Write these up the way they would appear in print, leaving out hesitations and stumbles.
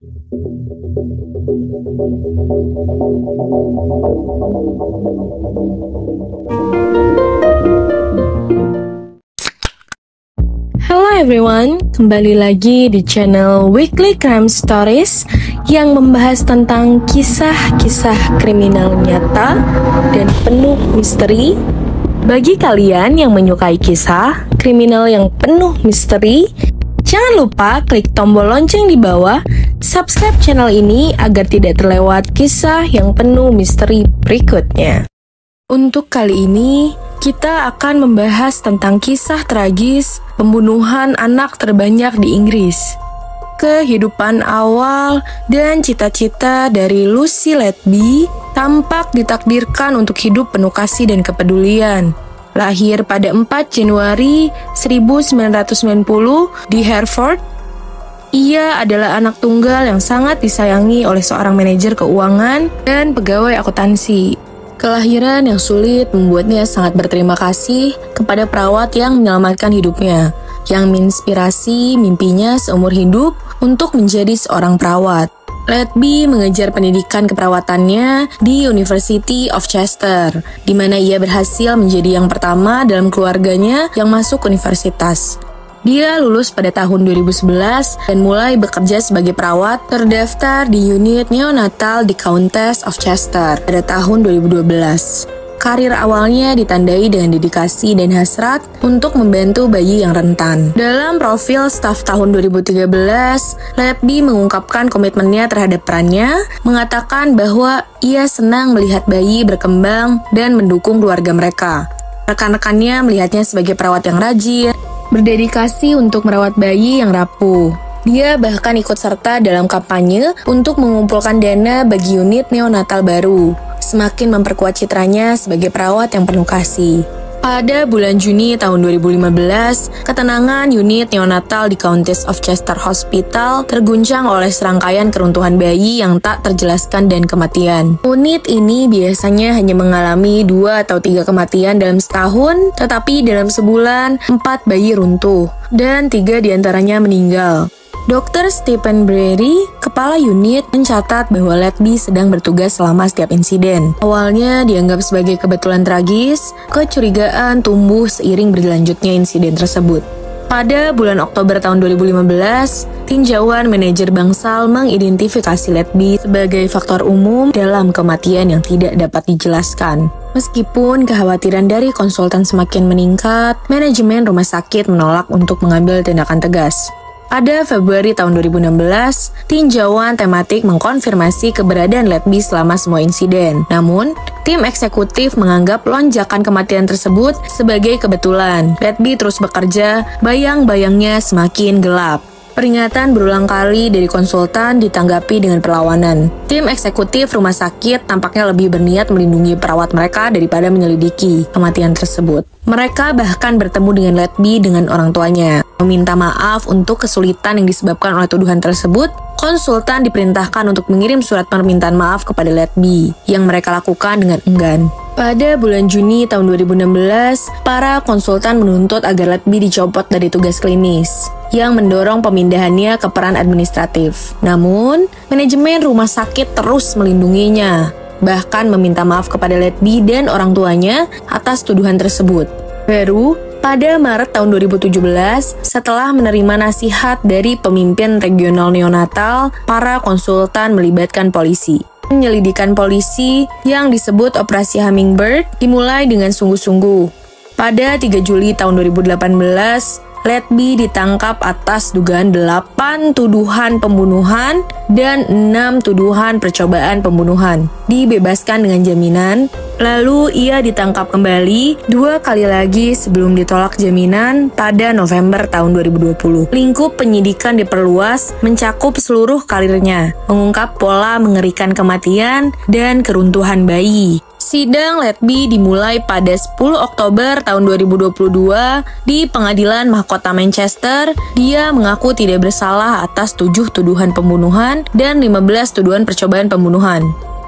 Hello everyone, kembali lagi di channel Weekly Crime Stories yang membahas tentang kisah-kisah kriminal nyata dan penuh misteri. Bagi kalian yang menyukai kisah kriminal yang penuh misteri, jangan lupa klik tombol lonceng di bawah, subscribe channel ini agar tidak terlewat kisah yang penuh misteri berikutnya. Untuk kali ini, kita akan membahas tentang kisah tragis pembunuhan anak terbanyak di Inggris. Kehidupan awal dan cita-cita dari Lucy Letby tampak ditakdirkan untuk hidup penuh kasih dan kepedulian. Lahir pada 4 Januari 1990 di Hereford, ia adalah anak tunggal yang sangat disayangi oleh seorang manajer keuangan dan pegawai akuntansi. Kelahiran yang sulit membuatnya sangat berterima kasih kepada perawat yang menyelamatkan hidupnya, yang menginspirasi mimpinya seumur hidup untuk menjadi seorang perawat. Letby mengejar pendidikan keperawatannya di University of Chester, di mana ia berhasil menjadi yang pertama dalam keluarganya yang masuk universitas. Dia lulus pada tahun 2011 dan mulai bekerja sebagai perawat terdaftar di unit neonatal di Countess of Chester pada tahun 2012. Karir awalnya ditandai dengan dedikasi dan hasrat untuk membantu bayi yang rentan. Dalam profil staf tahun 2013, Letby mengungkapkan komitmennya terhadap perannya, mengatakan bahwa ia senang melihat bayi berkembang dan mendukung keluarga mereka. Rekan-rekannya melihatnya sebagai perawat yang rajin, berdedikasi untuk merawat bayi yang rapuh. Dia bahkan ikut serta dalam kampanye untuk mengumpulkan dana bagi unit neonatal baru, semakin memperkuat citranya sebagai perawat yang penuh kasih. Pada bulan Juni tahun 2015, ketenangan unit neonatal di Countess of Chester Hospital terguncang oleh serangkaian keruntuhan bayi yang tak terjelaskan dan kematian. Unit ini biasanya hanya mengalami 2 atau 3 kematian dalam setahun, tetapi dalam sebulan 4 bayi runtuh, dan 3 diantaranya meninggal. Dr. Stephen Breary, kepala unit, mencatat bahwa Letby sedang bertugas selama setiap insiden. Awalnya dianggap sebagai kebetulan tragis, kecurigaan tumbuh seiring berlanjutnya insiden tersebut. Pada bulan Oktober tahun 2015, tinjauan manajer bangsal mengidentifikasi Letby sebagai faktor umum dalam kematian yang tidak dapat dijelaskan. Meskipun kekhawatiran dari konsultan semakin meningkat, manajemen rumah sakit menolak untuk mengambil tindakan tegas. Pada Februari tahun 2016, tinjauan tematik mengkonfirmasi keberadaan Letby selama semua insiden. Namun, tim eksekutif menganggap lonjakan kematian tersebut sebagai kebetulan. Letby terus bekerja, bayang-bayangnya semakin gelap. Peringatan berulang kali dari konsultan ditanggapi dengan perlawanan. Tim eksekutif rumah sakit tampaknya lebih berniat melindungi perawat mereka daripada menyelidiki kematian tersebut. Mereka bahkan bertemu dengan Letby dengan orang tuanya, meminta maaf untuk kesulitan yang disebabkan oleh tuduhan tersebut. Konsultan diperintahkan untuk mengirim surat permintaan maaf kepada Letby, yang mereka lakukan dengan enggan. Pada bulan Juni tahun 2016, para konsultan menuntut agar Letby dicopot dari tugas klinis, yang mendorong pemindahannya ke peran administratif. Namun, manajemen rumah sakit terus melindunginya, bahkan meminta maaf kepada Letby dan orang tuanya atas tuduhan tersebut. Baru pada Maret tahun 2017, setelah menerima nasihat dari pemimpin regional neonatal, para konsultan melibatkan polisi. Penyelidikan polisi yang disebut Operasi Hummingbird dimulai dengan sungguh-sungguh. Pada 3 Juli tahun 2018, Letby ditangkap atas dugaan 8 tuduhan pembunuhan dan 6 tuduhan percobaan pembunuhan. Dibebaskan dengan jaminan, lalu ia ditangkap kembali 2 kali lagi sebelum ditolak jaminan pada November tahun 2020. Lingkup penyidikan diperluas mencakup seluruh karirnya, mengungkap pola mengerikan kematian dan keruntuhan bayi. Sidang Letby dimulai pada 10 Oktober tahun 2022 di Pengadilan Mahkota Manchester. Dia mengaku tidak bersalah atas 7 tuduhan pembunuhan dan 15 tuduhan percobaan pembunuhan.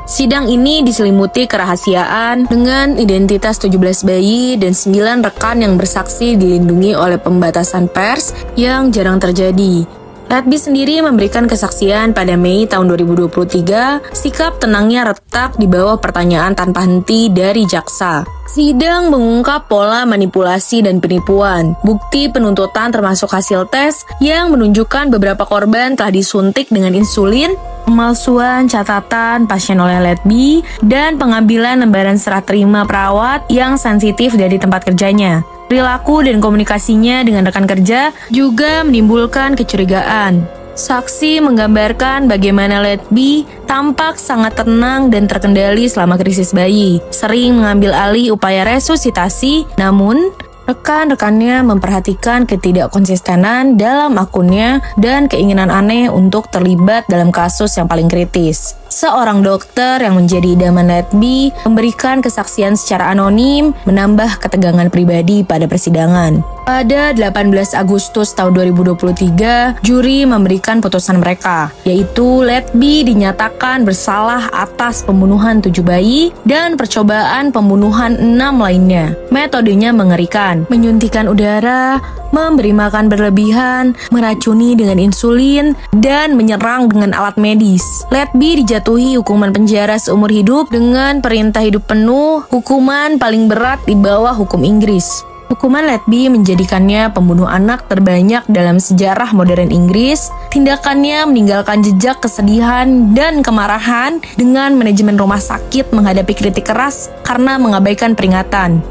Sidang ini diselimuti kerahasiaan dengan identitas 17 bayi dan 9 rekan yang bersaksi dilindungi oleh pembatasan pers yang jarang terjadi. Letby sendiri memberikan kesaksian pada Mei tahun 2023, sikap tenangnya retak di bawah pertanyaan tanpa henti dari jaksa. Sidang mengungkap pola manipulasi dan penipuan. Bukti penuntutan termasuk hasil tes yang menunjukkan beberapa korban telah disuntik dengan insulin, pemalsuan catatan pasien oleh Letby, dan pengambilan lembaran serah terima perawat yang sensitif dari tempat kerjanya. Perilaku dan komunikasinya dengan rekan kerja juga menimbulkan kecurigaan. Saksi menggambarkan bagaimana Letby tampak sangat tenang dan terkendali selama krisis bayi, sering mengambil alih upaya resusitasi, namun rekan-rekannya memperhatikan ketidakkonsistenan dalam akunnya dan keinginan aneh untuk terlibat dalam kasus yang paling kritis. Seorang dokter yang menjadi idaman Letby memberikan kesaksian secara anonim, menambah ketegangan pribadi pada persidangan. Pada 18 Agustus tahun 2023, juri memberikan putusan mereka, yaitu Letby dinyatakan bersalah atas pembunuhan 7 bayi dan percobaan pembunuhan 6 lainnya. Metodenya mengerikan, menyuntikkan udara, memberi makan berlebihan, meracuni dengan insulin, dan menyerang dengan alat medis. Letby dijatuhi hukuman penjara seumur hidup dengan perintah hidup penuh, hukuman paling berat di bawah hukum Inggris. Hukuman Letby menjadikannya pembunuh anak terbanyak dalam sejarah modern Inggris. Tindakannya meninggalkan jejak kesedihan dan kemarahan dengan manajemen rumah sakit menghadapi kritik keras karena mengabaikan peringatan.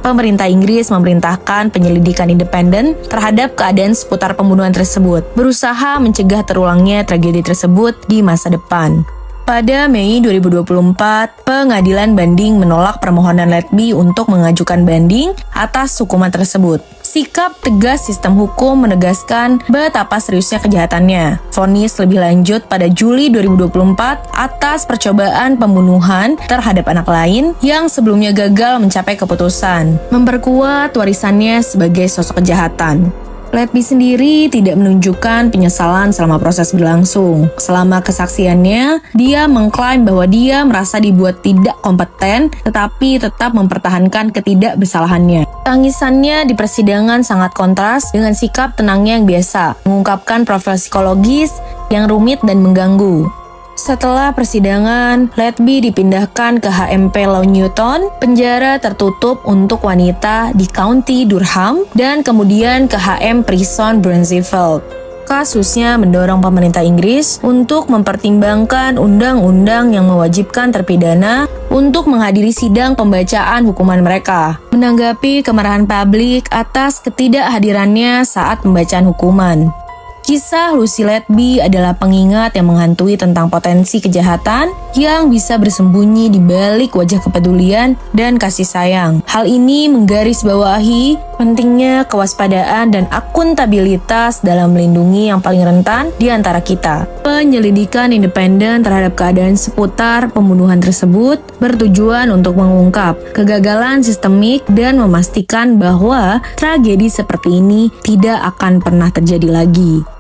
Pemerintah Inggris memerintahkan penyelidikan independen terhadap keadaan seputar pembunuhan tersebut, berusaha mencegah terulangnya tragedi tersebut di masa depan. Pada Mei 2024, pengadilan banding menolak permohonan Letby untuk mengajukan banding atas hukuman tersebut. Sikap tegas sistem hukum menegaskan betapa seriusnya kejahatannya. Vonis lebih lanjut pada Juli 2024 atas percobaan pembunuhan terhadap anak lain yang sebelumnya gagal mencapai keputusan, memperkuat warisannya sebagai sosok kejahatan. Letby sendiri tidak menunjukkan penyesalan selama proses berlangsung. Selama kesaksiannya, dia mengklaim bahwa dia merasa dibuat tidak kompeten, tetapi tetap mempertahankan ketidakbersalahannya. Tangisannya di persidangan sangat kontras dengan sikap tenangnya yang biasa, mengungkapkan profil psikologis yang rumit dan mengganggu. Setelah persidangan, Letby dipindahkan ke HMP Law Newton, penjara tertutup untuk wanita di County Durham, dan kemudian ke HM Prison Brunswick. Kasusnya mendorong pemerintah Inggris untuk mempertimbangkan undang-undang yang mewajibkan terpidana untuk menghadiri sidang pembacaan hukuman mereka, menanggapi kemarahan publik atas ketidakhadirannya saat pembacaan hukuman. Kisah Lucy Letby adalah pengingat yang menghantui tentang potensi kejahatan yang bisa bersembunyi di balik wajah kepedulian dan kasih sayang. Hal ini menggarisbawahi pentingnya kewaspadaan dan akuntabilitas dalam melindungi yang paling rentan di antara kita. Penyelidikan independen terhadap keadaan seputar pembunuhan tersebut bertujuan untuk mengungkap kegagalan sistemik dan memastikan bahwa tragedi seperti ini tidak akan pernah terjadi lagi.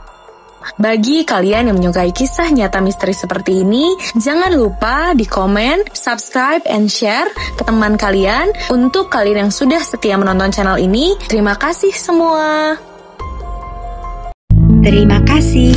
Bagi kalian yang menyukai kisah nyata misteri seperti ini, jangan lupa di komen, subscribe, and share ke teman kalian. Untuk kalian yang sudah setia menonton channel ini, terima kasih semua. Terima kasih.